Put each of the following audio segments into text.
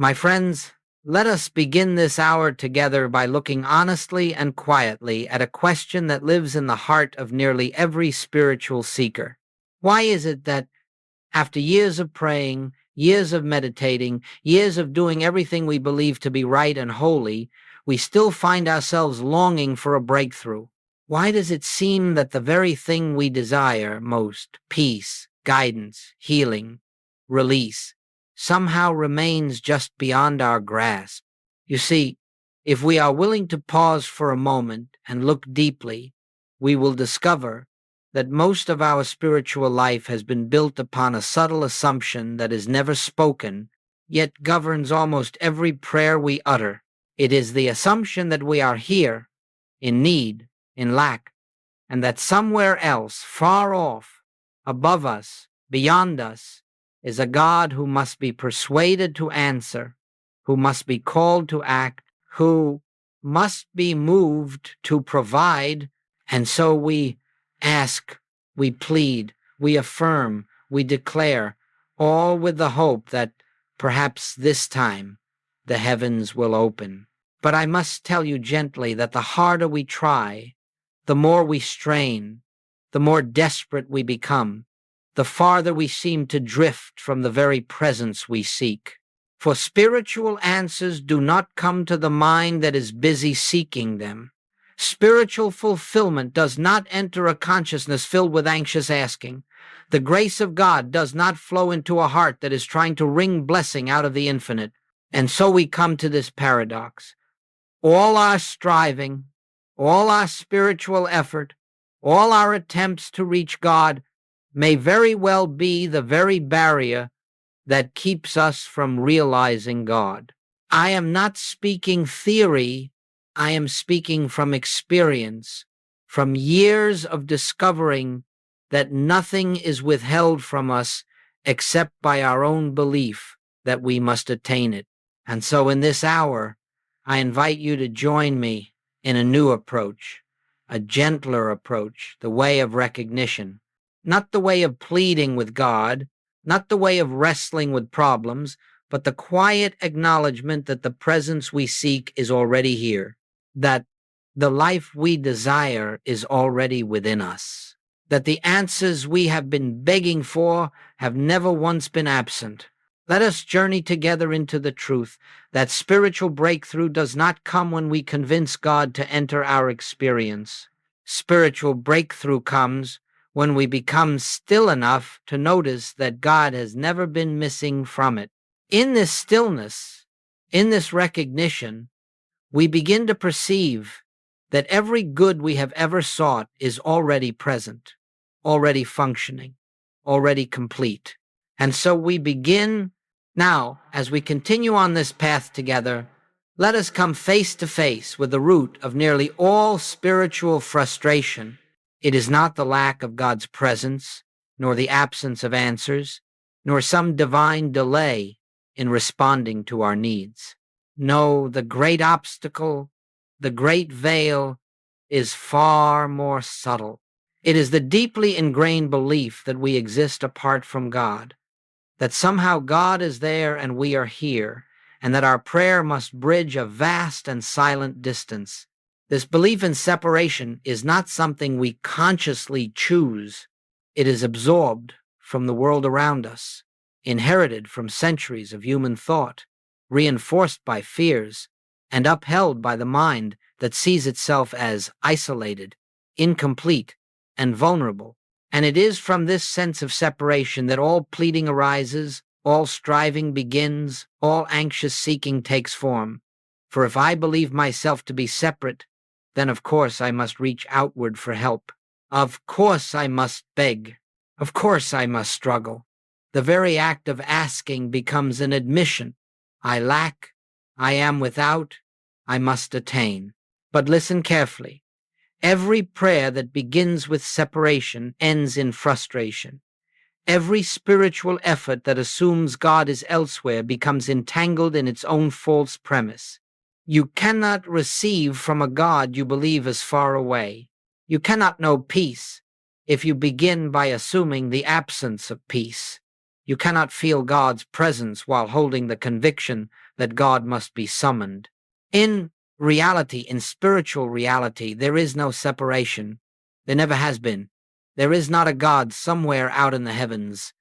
My friends, let us begin this hour together by looking honestly and quietly at a question that lives in the heart of nearly every spiritual seeker. Why is it that after years of praying, years of meditating, years of doing everything we believe to be right and holy, we still find ourselves longing for a breakthrough? Why does it seem that the very thing we desire most, peace, guidance, healing, release, somehow remains just beyond our grasp? You see, if we are willing to pause for a moment and look deeply, we will discover that most of our spiritual life has been built upon a subtle assumption that is never spoken, yet governs almost every prayer we utter. It is the assumption that we are here, in need, in lack, and that somewhere else, far off, above us, beyond us, is a God who must be persuaded to answer, who must be called to act, who must be moved to provide, and so we ask, we plead, we affirm, we declare, all with the hope that perhaps this time the heavens will open. But I must tell you gently that the harder we try, the more we strain, the more desperate we become, the farther we seem to drift from the very presence we seek. For spiritual answers do not come to the mind that is busy seeking them. Spiritual fulfillment does not enter a consciousness filled with anxious asking. The grace of God does not flow into a heart that is trying to wring blessing out of the infinite. And so we come to this paradox. All our striving, all our spiritual effort, all our attempts to reach God may very well be the very barrier that keeps us from realizing God. I am not speaking theory, I am speaking from experience, from years of discovering that nothing is withheld from us except by our own belief that we must attain it. And so in this hour, I invite you to join me in a new approach, a gentler approach, the way of recognition, not the way of pleading with God, not the way of wrestling with problems, but the quiet acknowledgement that the presence we seek is already here, that the life we desire is already within us, that the answers we have been begging for have never once been absent. Let us journey together into the truth that spiritual breakthrough does not come when we convince God to enter our experience. Spiritual breakthrough comes when we become still enough to notice that God has never been missing from it. In this stillness, in this recognition, we begin to perceive that every good we have ever sought is already present, already functioning, already complete. And so we begin now, as we continue on this path together, let us come face to face with the root of nearly all spiritual frustration. It is not the lack of God's presence, nor the absence of answers, nor some divine delay in responding to our needs. No, the great obstacle, the great veil, is far more subtle. It is the deeply ingrained belief that we exist apart from God, that somehow God is there and we are here, and that our prayer must bridge a vast and silent distance. This belief in separation is not something we consciously choose. It is absorbed from the world around us, inherited from centuries of human thought, reinforced by fears, and upheld by the mind that sees itself as isolated, incomplete, and vulnerable. And it is from this sense of separation that all pleading arises, all striving begins, all anxious seeking takes form. For if I believe myself to be separate, then of course I must reach outward for help. Of course I must beg. Of course I must struggle. The very act of asking becomes an admission. I lack, I am without, I must attain. But listen carefully. Every prayer that begins with separation ends in frustration. Every spiritual effort that assumes God is elsewhere becomes entangled in its own false premise. You cannot receive from a God you believe is far away. You cannot know peace if you begin by assuming the absence of peace. You cannot feel God's presence while holding the conviction that God must be summoned. In reality, in spiritual reality, there is no separation. There never has been. There is not a God somewhere out in the heavens,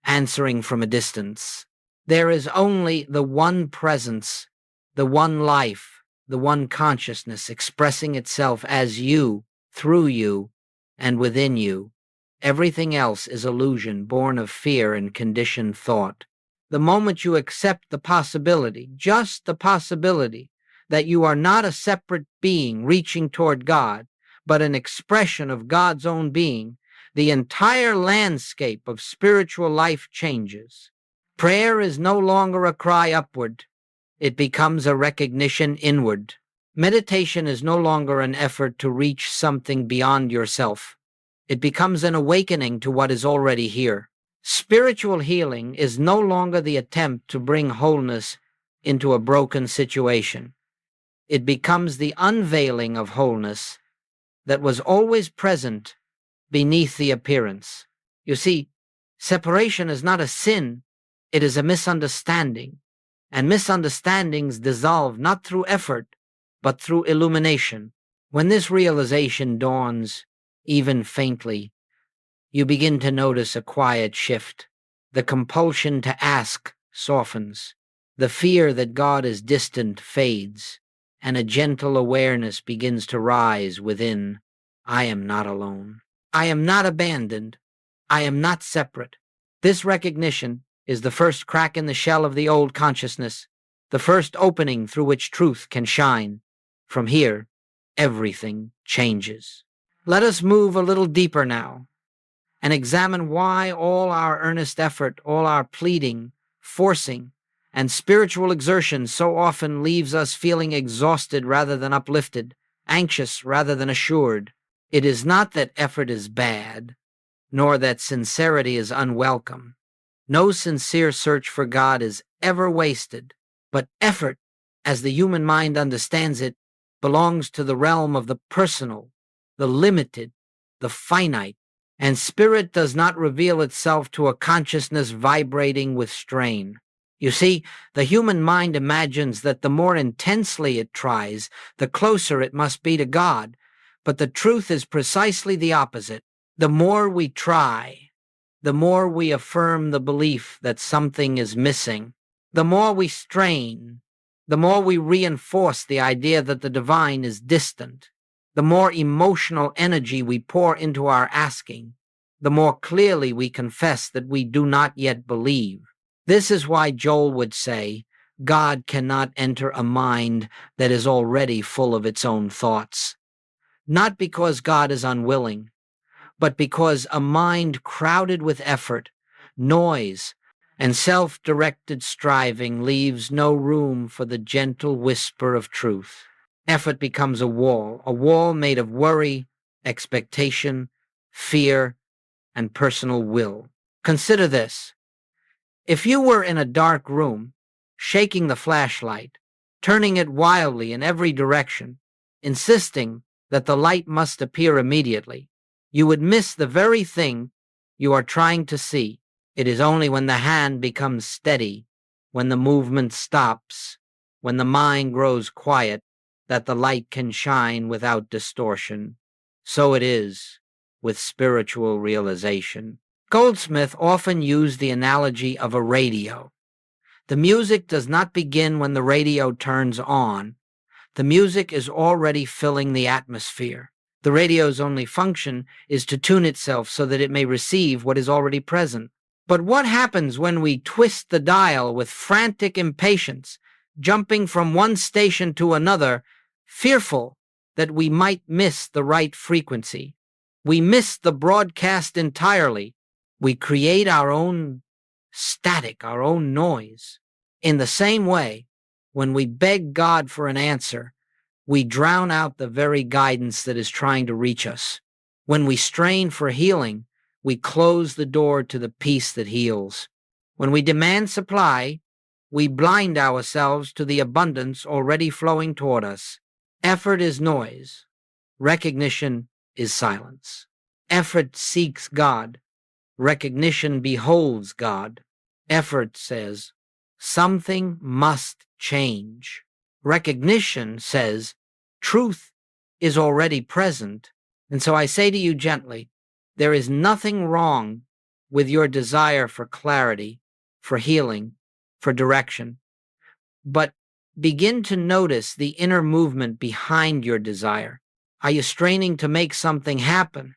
answering from a distance. There is only the one presence, the one life, the one consciousness expressing itself as you, through you, and within you. Everything else is illusion born of fear and conditioned thought. The moment you accept the possibility, just the possibility, that you are not a separate being reaching toward God, but an expression of God's own being, the entire landscape of spiritual life changes. Prayer is no longer a cry upward. It becomes a recognition inward. Meditation is no longer an effort to reach something beyond yourself. It becomes an awakening to what is already here. Spiritual healing is no longer the attempt to bring wholeness into a broken situation. It becomes the unveiling of wholeness that was always present beneath the appearance. You see, separation is not a sin, it is a misunderstanding, and misunderstandings dissolve not through effort, but through illumination. When this realization dawns, even faintly, you begin to notice a quiet shift. The compulsion to ask softens. The fear that God is distant fades, and a gentle awareness begins to rise within. I am not alone. I am not abandoned. I am not separate. This recognition is the first crack in the shell of the old consciousness, the first opening through which truth can shine. From here, everything changes. Let us move a little deeper now and examine why all our earnest effort, all our pleading, forcing, and spiritual exertion so often leaves us feeling exhausted rather than uplifted, anxious rather than assured. It is not that effort is bad, nor that sincerity is unwelcome. No sincere search for God is ever wasted, but effort, as the human mind understands it, belongs to the realm of the personal, the limited, the finite, and spirit does not reveal itself to a consciousness vibrating with strain. You see, the human mind imagines that the more intensely it tries, the closer it must be to God, but the truth is precisely the opposite. The more we try, the more we affirm the belief that something is missing. The more we strain, the more we reinforce the idea that the divine is distant. The more emotional energy we pour into our asking, the more clearly we confess that we do not yet believe. This is why Joel would say, God cannot enter a mind that is already full of its own thoughts. Not because God is unwilling, but because a mind crowded with effort, noise, and self-directed striving leaves no room for the gentle whisper of truth. Effort becomes a wall made of worry, expectation, fear, and personal will. Consider this. If you were in a dark room, shaking the flashlight, turning it wildly in every direction, insisting that the light must appear immediately, you would miss the very thing you are trying to see. It is only when the hand becomes steady, when the movement stops, when the mind grows quiet, that the light can shine without distortion. So it is with spiritual realization. Goldsmith often used the analogy of a radio. The music does not begin when the radio turns on. The music is already filling the atmosphere. The radio's only function is to tune itself so that it may receive what is already present. But what happens when we twist the dial with frantic impatience, jumping from one station to another, fearful that we might miss the right frequency? We miss the broadcast entirely. We create our own static, our own noise. In the same way, when we beg God for an answer, we drown out the very guidance that is trying to reach us. When we strain for healing, we close the door to the peace that heals. When we demand supply, we blind ourselves to the abundance already flowing toward us. Effort is noise. Recognition is silence. Effort seeks God. Recognition beholds God. Effort says, something must change. Recognition says, truth is already present. And so I say to you gently, there is nothing wrong with your desire for clarity, for healing, for direction. But begin to notice the inner movement behind your desire. Are you straining to make something happen?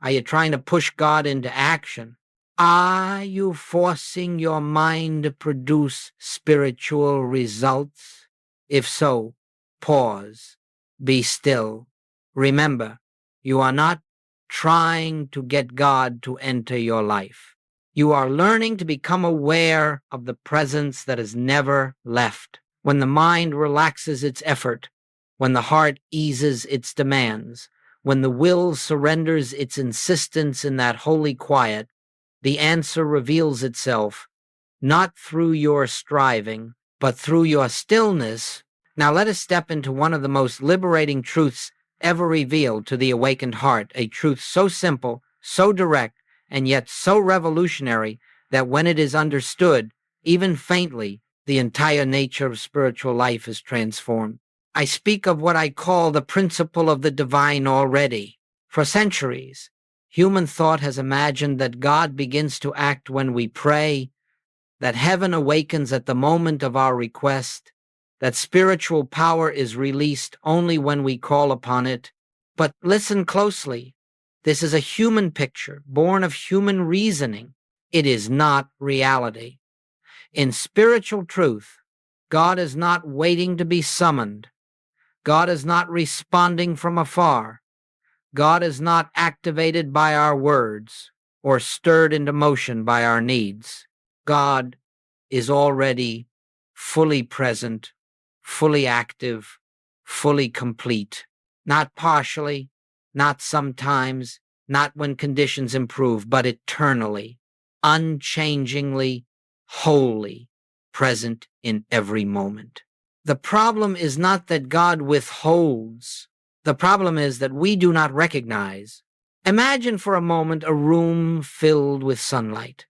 Are you trying to push God into action? Are you forcing your mind to produce spiritual results? If so, pause, be still. Remember, you are not trying to get God to enter your life. You are learning to become aware of the presence that has never left. When the mind relaxes its effort, when the heart eases its demands, when the will surrenders its insistence in that holy quiet, the answer reveals itself, not through your striving, but through your stillness. Now let us step into one of the most liberating truths ever revealed to the awakened heart, a truth so simple, so direct, and yet so revolutionary that when it is understood, even faintly, the entire nature of spiritual life is transformed. I speak of what I call the principle of the divine already. For centuries, human thought has imagined that God begins to act when we pray, that heaven awakens at the moment of our request, that spiritual power is released only when we call upon it. But listen closely. This is a human picture, born of human reasoning. It is not reality. In spiritual truth, God is not waiting to be summoned. God is not responding from afar. God is not activated by our words or stirred into motion by our needs. God is already fully present, fully active, fully complete, not partially, not sometimes, not when conditions improve, but eternally, unchangingly, wholly present in every moment. The problem is not that God withholds. The problem is that we do not recognize. Imagine for a moment a room filled with sunlight.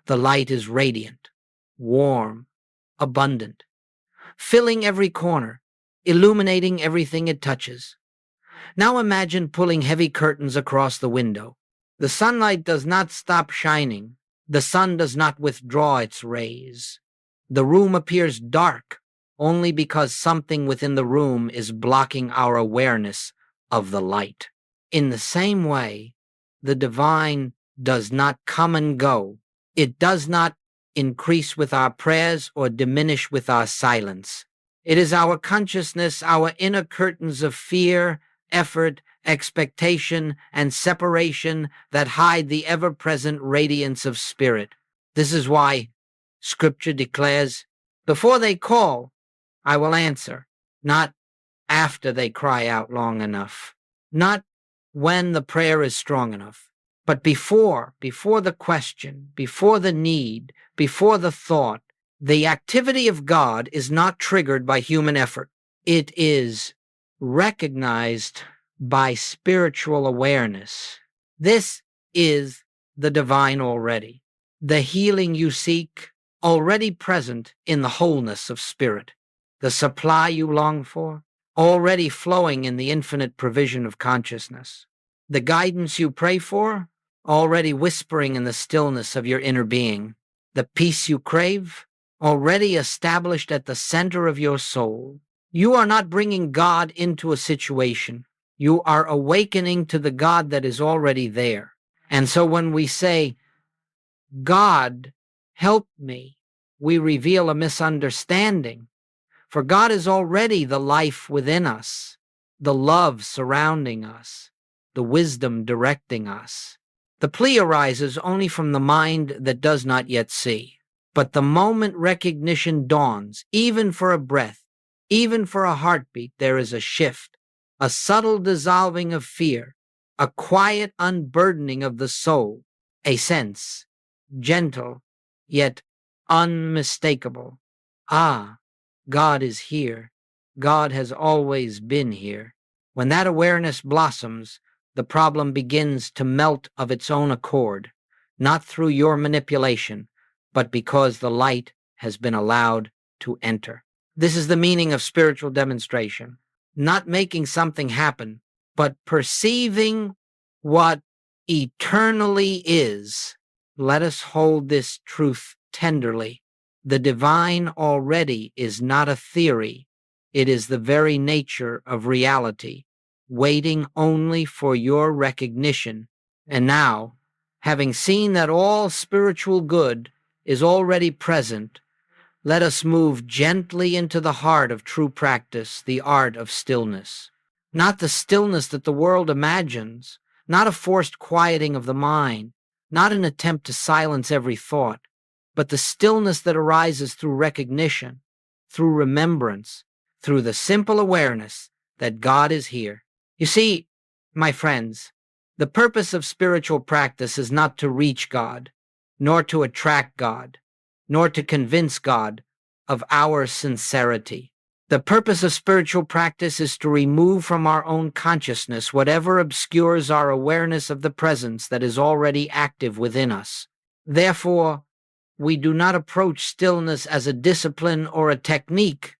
The light is radiant, warm, abundant, filling every corner, illuminating everything it touches. Now imagine pulling heavy curtains across the window. The sunlight does not stop shining. The sun does not withdraw its rays. The room appears dark only because something within the room is blocking our awareness of the light. In the same way, the divine does not come and go. It does not increase with our prayers or diminish with our silence. It is our consciousness, our inner curtains of fear, effort, expectation, and separation that hide the ever-present radiance of spirit. This is why Scripture declares, before they call, I will answer, not after they cry out long enough, not when the prayer is strong enough, but before the question, before the need, before the thought. The activity of God is not triggered by human effort. It is recognized by spiritual awareness. This is the divine already, the healing you seek, already present in the wholeness of spirit, the supply you long for, already flowing in the infinite provision of consciousness, the guidance you pray for, already whispering in the stillness of your inner being, the peace you crave, already established at the center of your soul. You are not bringing God into a situation. You are awakening to the God that is already there. And so when we say, God, help me, we reveal a misunderstanding. For God is already the life within us, the love surrounding us, the wisdom directing us. The plea arises only from the mind that does not yet see. But the moment recognition dawns, even for a breath, even for a heartbeat, there is a shift, a subtle dissolving of fear, a quiet unburdening of the soul, a sense, gentle, yet unmistakable. Ah, God is here. God has always been here. When that awareness blossoms, the problem begins to melt of its own accord, not through your manipulation, but because the light has been allowed to enter. This is the meaning of spiritual demonstration. Not making something happen, but perceiving what eternally is. Let us hold this truth tenderly. The divine already is not a theory. It is the very nature of reality, waiting only for your recognition. And now, having seen that all spiritual good is already present, let us move gently into the heart of true practice, the art of stillness. Not the stillness that the world imagines, not a forced quieting of the mind, not an attempt to silence every thought, but the stillness that arises through recognition, through remembrance, through the simple awareness that God is here. You see, my friends, the purpose of spiritual practice is not to reach God, nor to attract God, nor to convince God of our sincerity. The purpose of spiritual practice is to remove from our own consciousness whatever obscures our awareness of the presence that is already active within us. Therefore, we do not approach stillness as a discipline or a technique.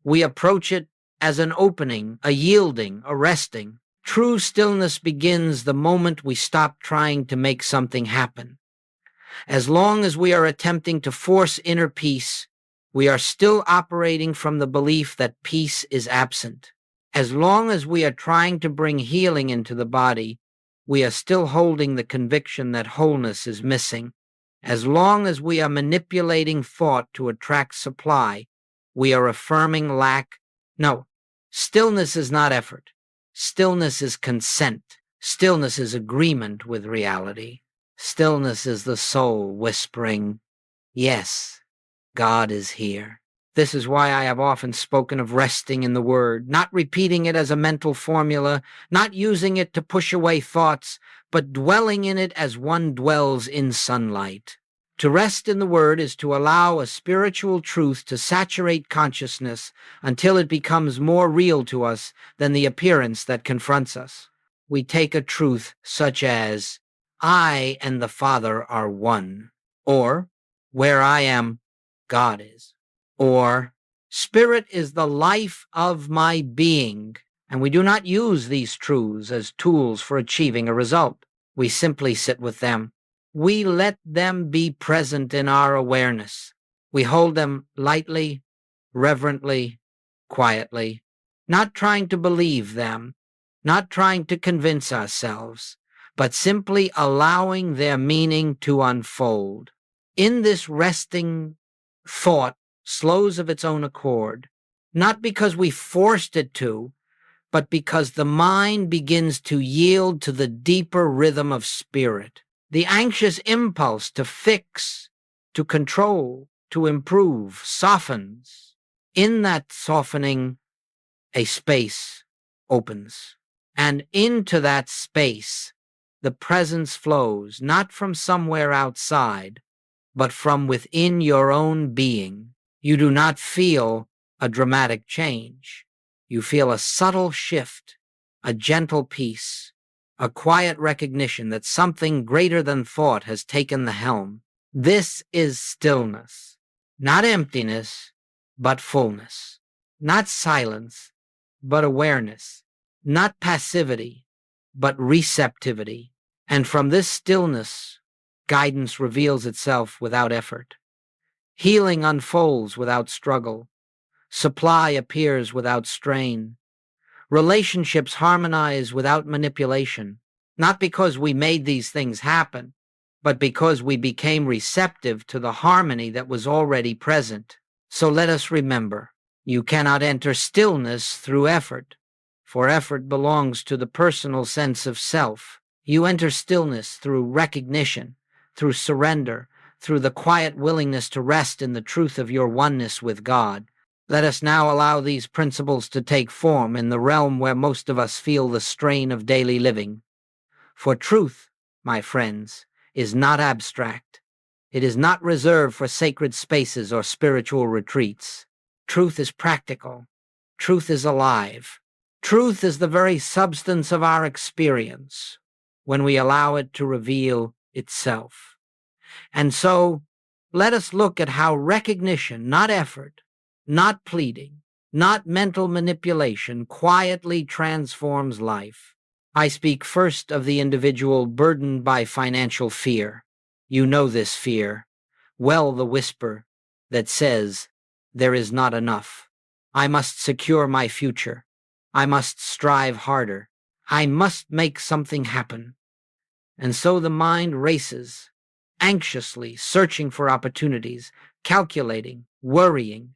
We approach it as an opening, a yielding, a resting. True stillness begins the moment we stop trying to make something happen. As long as we are attempting to force inner peace, we are still operating from the belief that peace is absent. As long as we are trying to bring healing into the body, we are still holding the conviction that wholeness is missing. As long as we are manipulating thought to attract supply, we are affirming lack. No, stillness is not effort. Stillness is consent. Stillness is agreement with reality. Stillness is the soul whispering, yes, God is here. This is why I have often spoken of resting in the Word, not repeating it as a mental formula, not using it to push away thoughts, but dwelling in it as one dwells in sunlight. To rest in the Word is to allow a spiritual truth to saturate consciousness until it becomes more real to us than the appearance that confronts us. We take a truth such as, I and the Father are one, or where I am, God is, or Spirit is the life of my being, and we do not use these truths as tools for achieving a result. We simply sit with them. We let them be present in our awareness. We hold them lightly, reverently, quietly, not trying to believe them, not trying to convince ourselves, but simply allowing their meaning to unfold. In this resting, thought slows of its own accord, not because we forced it to, but because the mind begins to yield to the deeper rhythm of spirit. The anxious impulse to fix, to control, to improve softens. In that softening, a space opens. And into that space, the presence flows, not from somewhere outside, but from within your own being. You do not feel a dramatic change. You feel a subtle shift, a gentle peace, a quiet recognition that something greater than thought has taken the helm. This is stillness, not emptiness, but fullness, not silence, but awareness, not passivity, but receptivity. And from this stillness, guidance reveals itself without effort. Healing unfolds without struggle. Supply appears without strain. Relationships harmonize without manipulation, not because we made these things happen, but because we became receptive to the harmony that was already present. So let us remember, you cannot enter stillness through effort, for effort belongs to the personal sense of self. You enter stillness through recognition, through surrender, through the quiet willingness to rest in the truth of your oneness with God. Let us now allow these principles to take form in the realm where most of us feel the strain of daily living. For truth, my friends, is not abstract. It is not reserved for sacred spaces or spiritual retreats. Truth is practical. Truth is alive. Truth is the very substance of our experience when we allow it to reveal itself. And so, let us look at how recognition, not effort, not pleading, not mental manipulation, quietly transforms life. I speak first of the individual burdened by financial fear. You know this fear. Well, the whisper that says, there is not enough. I must secure my future. I must strive harder. I must make something happen. And so the mind races, anxiously searching for opportunities, calculating, worrying,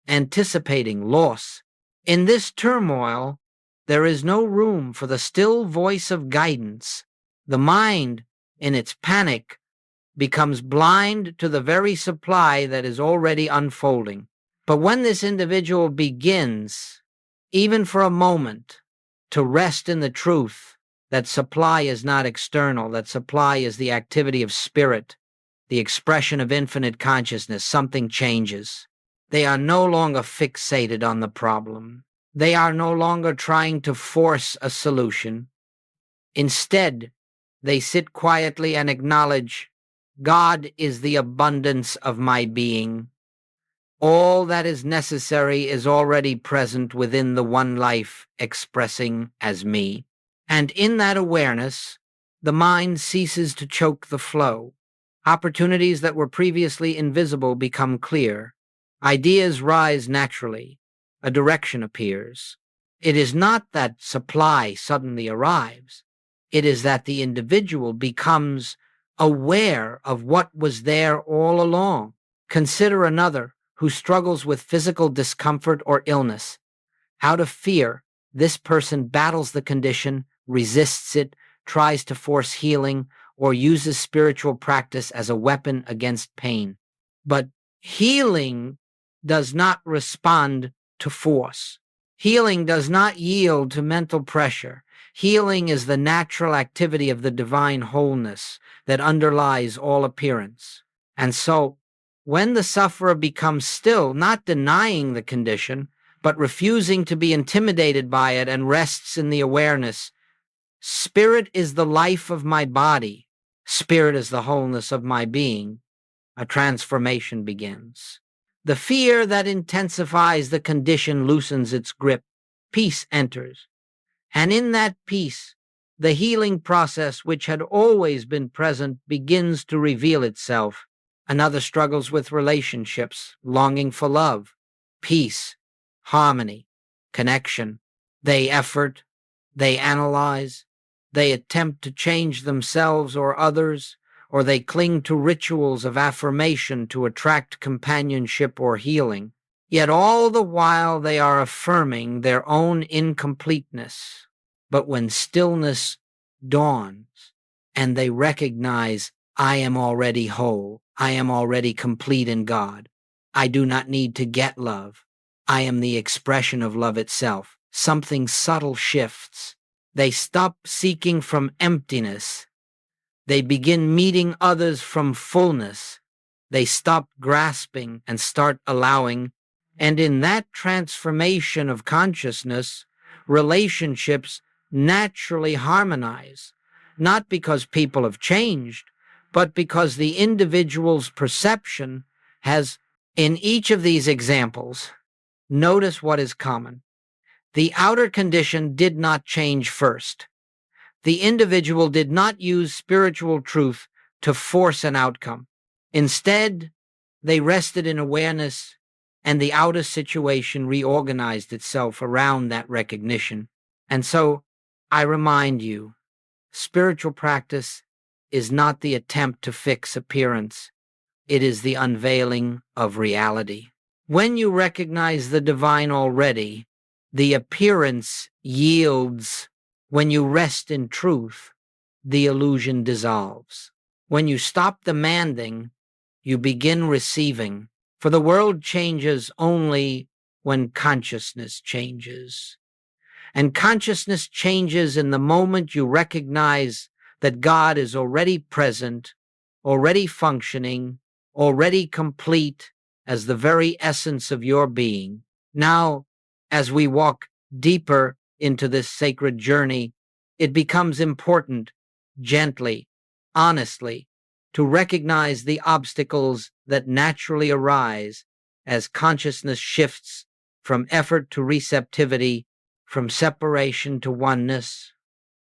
anticipating loss. In this turmoil, there is no room for the still voice of guidance. The mind, in its panic, becomes blind to the very supply that is already unfolding. But when this individual begins, even for a moment, to rest in the truth that supply is not external, that supply is the activity of spirit, the expression of infinite consciousness, something changes. They are no longer fixated on the problem. They are no longer trying to force a solution. Instead, they sit quietly and acknowledge, God is the abundance of my being. All that is necessary is already present within the one life expressing as me. And in that awareness, the mind ceases to choke the flow. Opportunities that were previously invisible become clear. Ideas rise naturally. A direction appears. It is not that supply suddenly arrives. It is that the individual becomes aware of what was there all along. Consider another who struggles with physical discomfort or illness. Out of fear, this person battles the condition, resists it, tries to force healing, or uses spiritual practice as a weapon against pain. But healing does not respond to force. Healing does not yield to mental pressure. Healing is the natural activity of the divine wholeness that underlies all appearance. And so, when the sufferer becomes still, not denying the condition, but refusing to be intimidated by it and rests in the awareness, spirit is the life of my body, spirit is the wholeness of my being, a transformation begins. The fear that intensifies the condition loosens its grip. Peace enters. And in that peace, the healing process which had always been present begins to reveal itself. Another struggles with relationships, longing for love, peace, harmony, connection. They effort, they analyze, they attempt to change themselves or others, or they cling to rituals of affirmation to attract companionship or healing. Yet all the while they are affirming their own incompleteness. But when stillness dawns and they recognize, I am already whole, I am already complete in God, I do not need to get love, I am the expression of love itself, something subtle shifts. They stop seeking from emptiness. They begin meeting others from fullness. They stop grasping and start allowing. And in that transformation of consciousness, relationships naturally harmonize, not because people have changed, but because the individual's perception has, in each of these examples, notice what is common. The outer condition did not change first. The individual did not use spiritual truth to force an outcome. Instead, they rested in awareness, and the outer situation reorganized itself around that recognition. And so, I remind you, spiritual practice is not the attempt to fix appearance. It is the unveiling of reality. When you recognize the divine already, the appearance yields. When you rest in truth, the illusion dissolves. When you stop demanding, you begin receiving. For the world changes only when consciousness changes. And consciousness changes in the moment you recognize that God is already present, already functioning, already complete as the very essence of your being. Now, as we walk deeper into this sacred journey, it becomes important, gently, honestly, to recognize the obstacles that naturally arise as consciousness shifts from effort to receptivity, from separation to oneness,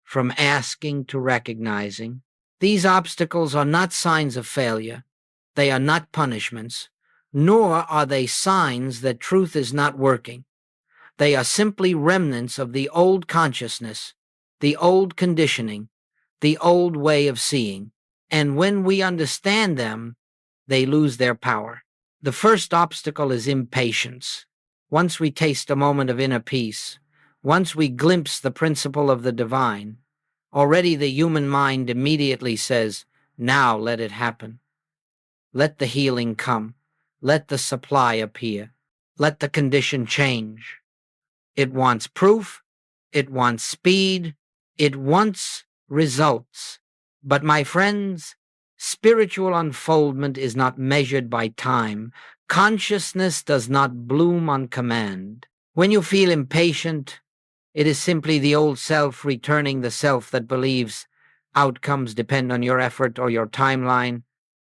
from asking to recognizing. These obstacles are not signs of failure. They are not punishments, nor are they signs that truth is not working. They are simply remnants of the old consciousness, the old conditioning, the old way of seeing. And when we understand them, they lose their power. The first obstacle is impatience. Once we taste a moment of inner peace, once we glimpse the principle of the divine, already the human mind immediately says, "Now let it happen. Let the healing come. Let the supply appear. Let the condition change." It wants proof. It wants speed. It wants results. But my friends, spiritual unfoldment is not measured by time. Consciousness does not bloom on command. When you feel impatient, it is simply the old self returning, the self that believes outcomes depend on your effort or your timeline.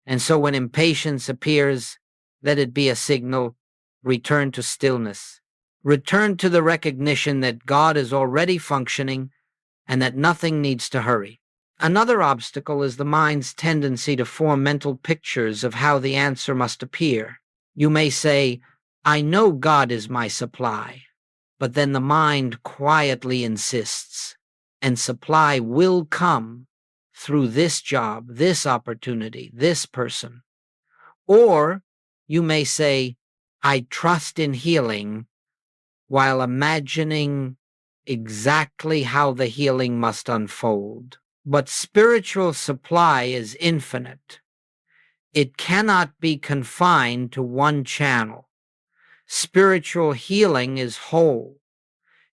And so when impatience appears, let it be a signal. Return to stillness. Return to the recognition that God is already functioning and that nothing needs to hurry. Another obstacle is the mind's tendency to form mental pictures of how the answer must appear. You may say, "I know God is my supply," but then the mind quietly insists, "And supply will come through this job, this opportunity, this person." Or you may say, "I trust in healing," while imagining exactly how the healing must unfold. But spiritual supply is infinite. It cannot be confined to one channel. Spiritual healing is whole.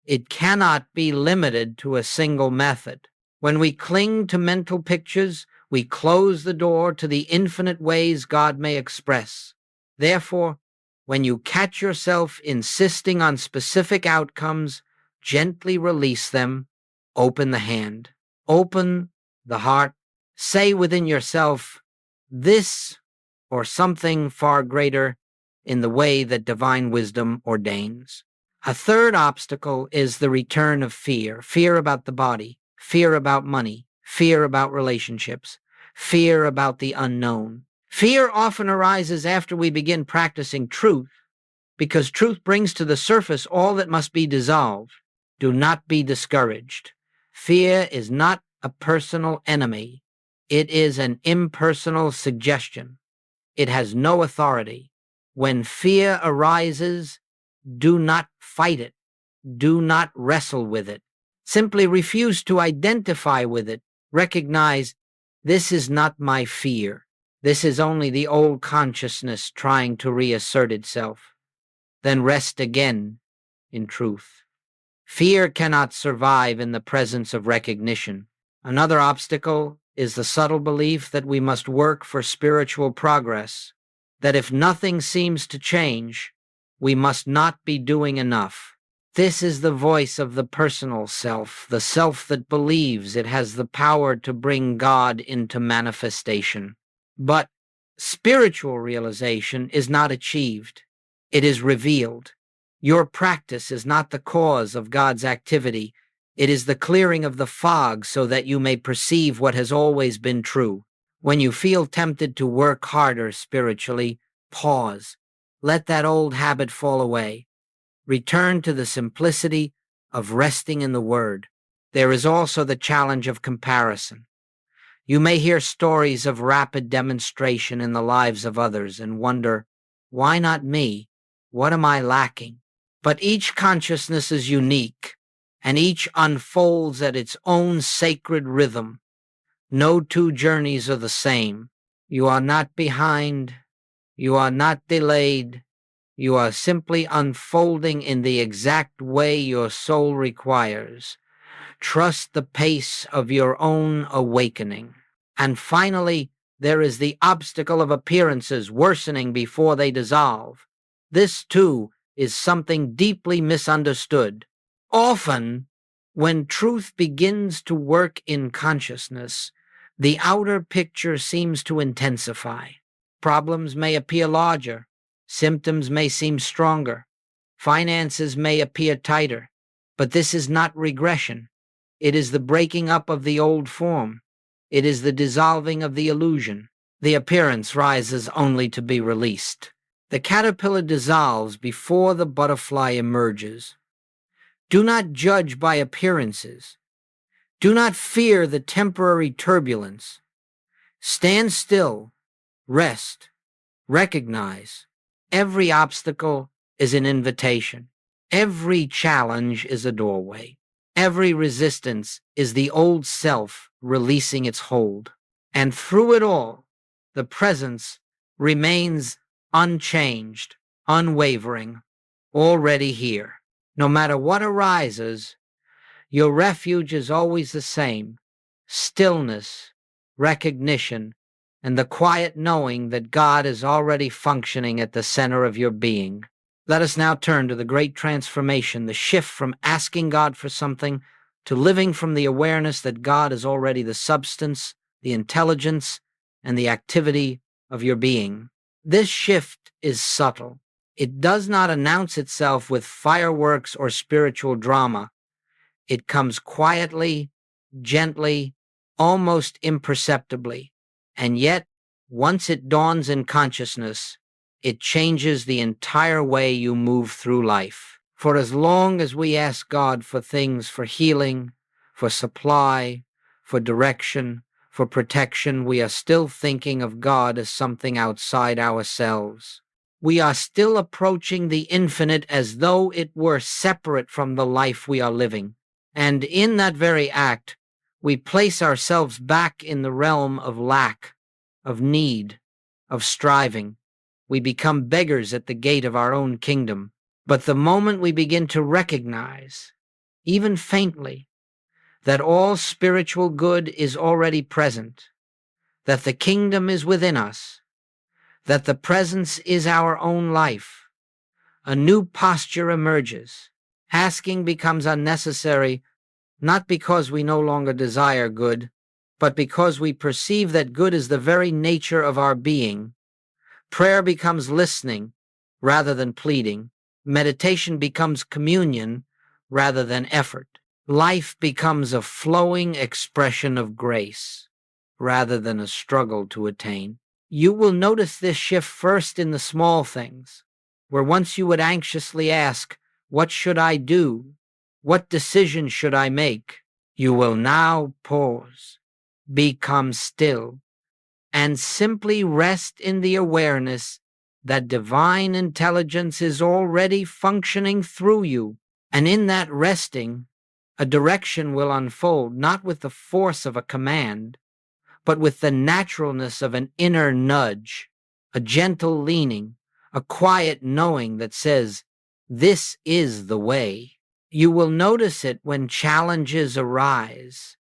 It cannot be limited to a single method. When we cling to mental pictures, we close the door to the infinite ways God may express. Therefore, when you catch yourself insisting on specific outcomes, gently release them, open the hand, open the heart, say within yourself, "This or something far greater," in the way that divine wisdom ordains. A third obstacle is the return of fear. Fear about the body, fear about money, fear about relationships, fear about the unknown. Fear often arises after we begin practicing truth, because truth brings to the surface all that must be dissolved. Do not be discouraged. Fear is not a personal enemy. It is an impersonal suggestion. It has no authority. When fear arises, do not fight it. Do not wrestle with it. Simply refuse to identify with it. Recognize, this is not my fear. This is only the old consciousness trying to reassert itself. Then rest again in truth. Fear cannot survive in the presence of recognition. Another obstacle is the subtle belief that we must work for spiritual progress, that if nothing seems to change, we must not be doing enough. This is the voice of the personal self, the self that believes it has the power to bring God into manifestation. But spiritual realization is not achieved. It is revealed. Your practice is not the cause of God's activity. It is the clearing of the fog so that you may perceive what has always been true. When you feel tempted to work harder spiritually, pause. Let that old habit fall away. Return to the simplicity of resting in the Word. There is also the challenge of comparison. You may hear stories of rapid demonstration in the lives of others and wonder, why not me? What am I lacking? But each consciousness is unique, and each unfolds at its own sacred rhythm. No two journeys are the same. You are not behind. You are not delayed. You are simply unfolding in the exact way your soul requires. Trust the pace of your own awakening. And finally, there is the obstacle of appearances worsening before they dissolve. This, too, is something deeply misunderstood. Often, when truth begins to work in consciousness, the outer picture seems to intensify. Problems may appear larger, symptoms may seem stronger, finances may appear tighter, but this is not regression. It is the breaking up of the old form. It is the dissolving of the illusion. The appearance rises only to be released. The caterpillar dissolves before the butterfly emerges. Do not judge by appearances. Do not fear the temporary turbulence. Stand still, rest, recognize. Every obstacle is an invitation. Every challenge is a doorway. Every resistance is the old self releasing its hold. And through it all, the presence remains unchanged, unwavering, already here. No matter what arises, your refuge is always the same: stillness, recognition, and the quiet knowing that God is already functioning at the center of your being. Let us now turn to the great transformation, the shift from asking God for something to living from the awareness that God is already the substance, the intelligence, and the activity of your being. This shift is subtle. It does not announce itself with fireworks or spiritual drama. It comes quietly, gently, almost imperceptibly. And yet, once it dawns in consciousness, it changes the entire way you move through life. For as long as we ask God for things, for healing, for supply, for direction, for protection, we are still thinking of God as something outside ourselves. We are still approaching the infinite as though it were separate from the life we are living. And in that very act, we place ourselves back in the realm of lack, of need, of striving. We become beggars at the gate of our own kingdom. But the moment we begin to recognize, even faintly, that all spiritual good is already present, that the kingdom is within us, that the presence is our own life, a new posture emerges. Asking becomes unnecessary, not because we no longer desire good, but because we perceive that good is the very nature of our being. Prayer becomes listening rather than pleading. Meditation becomes communion rather than effort. Life becomes a flowing expression of grace rather than a struggle to attain. You will notice this shift first in the small things, where once you would anxiously ask, "What should I do? What decision should I make?" You will now pause, become still, and simply rest in the awareness that divine intelligence is already functioning through you. And in that resting, a direction will unfold, not with the force of a command, but with the naturalness of an inner nudge, a gentle leaning, a quiet knowing that says, "This is the way." You will notice it when challenges arise,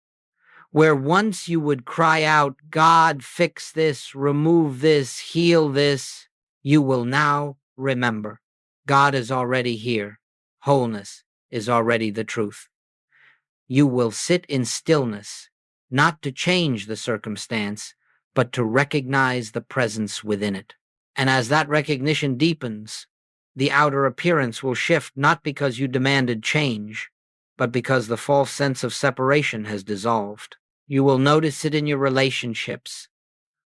where once you would cry out, "God, fix this, remove this, heal this," you will now remember, God is already here. Wholeness is already the truth. You will sit in stillness, not to change the circumstance, but to recognize the presence within it. And as that recognition deepens, the outer appearance will shift, not because you demanded change, but because the false sense of separation has dissolved. You will notice it in your relationships,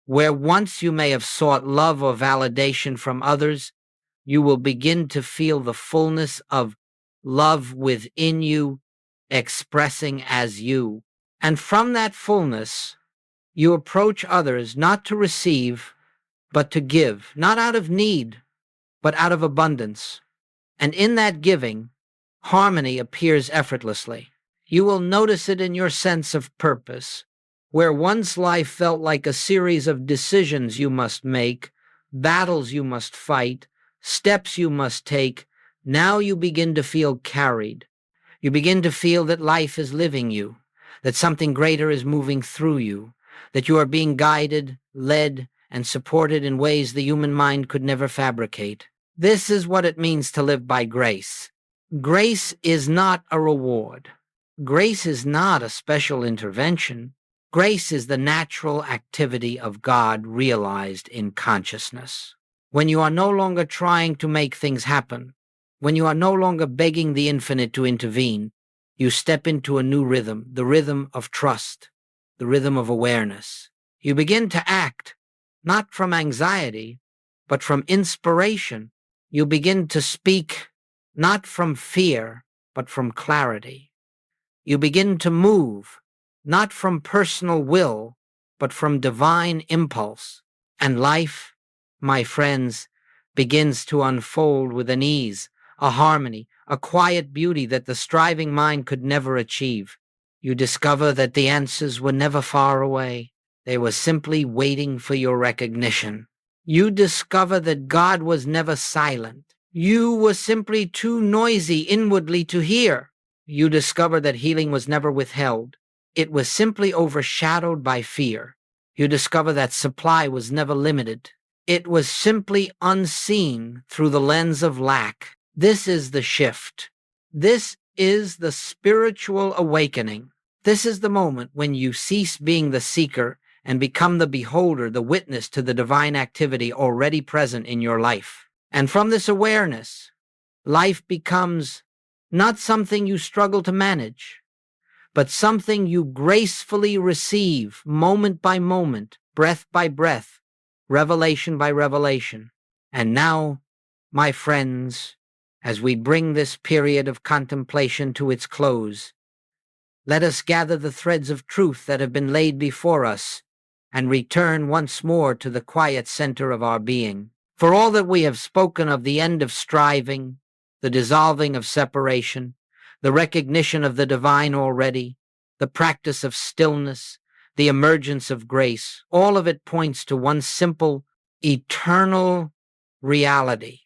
where once you may have sought love or validation from others, you will begin to feel the fullness of love within you, expressing as you. And from that fullness, you approach others not to receive, but to give, not out of need, but out of abundance. And in that giving, harmony appears effortlessly. You will notice it in your sense of purpose, where once life felt like a series of decisions you must make, battles you must fight, steps you must take. Now you begin to feel carried. You begin to feel that life is living you, that something greater is moving through you, that you are being guided, led, and supported in ways the human mind could never fabricate. This is what it means to live by grace. Grace is not a reward. Grace is not a special intervention. Grace is the natural activity of God realized in consciousness. When you are no longer trying to make things happen, when you are no longer begging the infinite to intervene, you step into a new rhythm, the rhythm of trust, the rhythm of awareness. You begin to act, not from anxiety, but from inspiration. You begin to speak, not from fear, but from clarity. You begin to move, not from personal will, but from divine impulse. And life, my friends, begins to unfold with an ease, a harmony, a quiet beauty that the striving mind could never achieve. You discover that the answers were never far away. They were simply waiting for your recognition. You discover that God was never silent. You were simply too noisy inwardly to hear. You discover that healing was never withheld. It was simply overshadowed by fear. You discover that supply was never limited. It was simply unseen through the lens of lack. This is the shift. This is the spiritual awakening. This is the moment when you cease being the seeker and become the beholder, the witness to the divine activity already present in your life. And from this awareness, life becomes not something you struggle to manage, but something you gracefully receive moment by moment, breath by breath, revelation by revelation. And now, my friends, as we bring this period of contemplation to its close, let us gather the threads of truth that have been laid before us and return once more to the quiet center of our being. For all that we have spoken of the end of striving, the dissolving of separation, the recognition of the divine already, the practice of stillness, the emergence of grace, all of it points to one simple, eternal reality.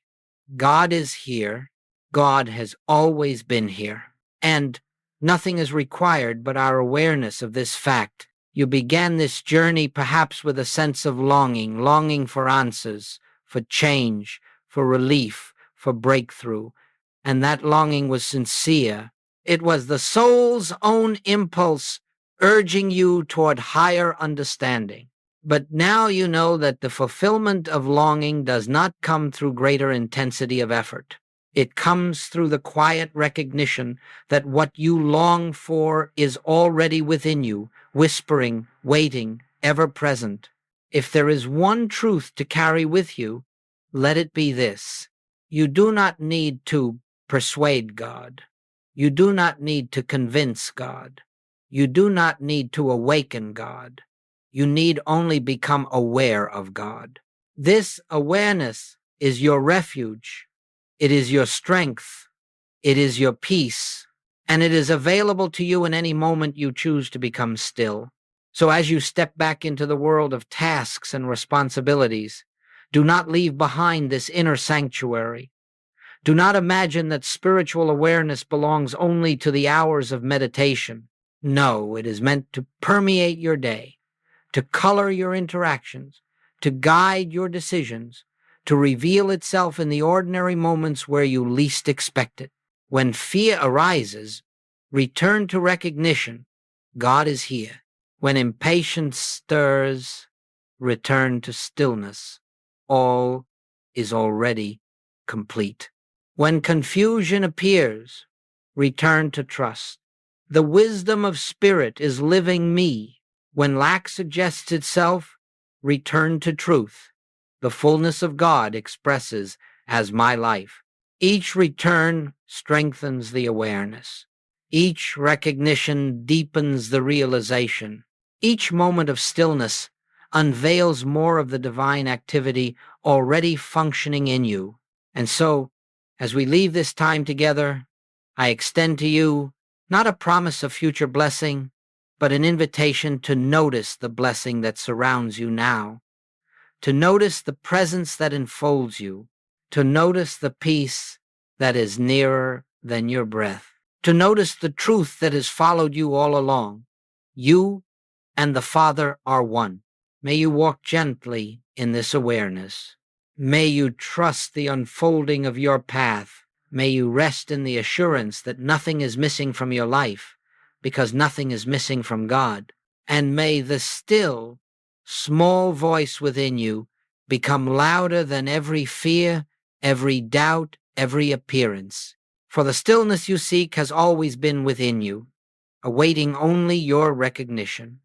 God is here. God has always been here. And nothing is required but our awareness of this fact. You began this journey perhaps with a sense of longing for answers, for change, for relief, for breakthrough. And that longing was sincere. It was the soul's own impulse urging you toward higher understanding. But now you know that the fulfillment of longing does not come through greater intensity of effort. It comes through the quiet recognition that what you long for is already within you, whispering, waiting, ever present. If there is one truth to carry with you, let it be this. You do not need to persuade God. You do not need to convince God. You do not need to awaken God. You need only become aware of God. This awareness is your refuge. It is your strength. It is your peace. And it is available to you in any moment you choose to become still. So as you step back into the world of tasks and responsibilities, do not leave behind this inner sanctuary. Do not imagine that spiritual awareness belongs only to the hours of meditation. No, it is meant to permeate your day, to color your interactions, to guide your decisions, to reveal itself in the ordinary moments where you least expect it. When fear arises, return to recognition. God is here. When impatience stirs, return to stillness. All is already complete. When confusion appears, return to trust. The wisdom of spirit is living me. When lack suggests itself, return to truth. The fullness of God expresses as my life. Each return strengthens the awareness. Each recognition deepens the realization. Each moment of stillness unveils more of the divine activity already functioning in you. And so, as we leave this time together, I extend to you not a promise of future blessing, but an invitation to notice the blessing that surrounds you now, to notice the presence that enfolds you, to notice the peace that is nearer than your breath, to notice the truth that has followed you all along. You and the Father are one. May you walk gently in this awareness. May you trust the unfolding of your path. May you rest in the assurance that nothing is missing from your life, because nothing is missing from God. and may the still, small voice within you become louder than every fear, every doubt, every appearance. For the stillness you seek has always been within you, awaiting only your recognition.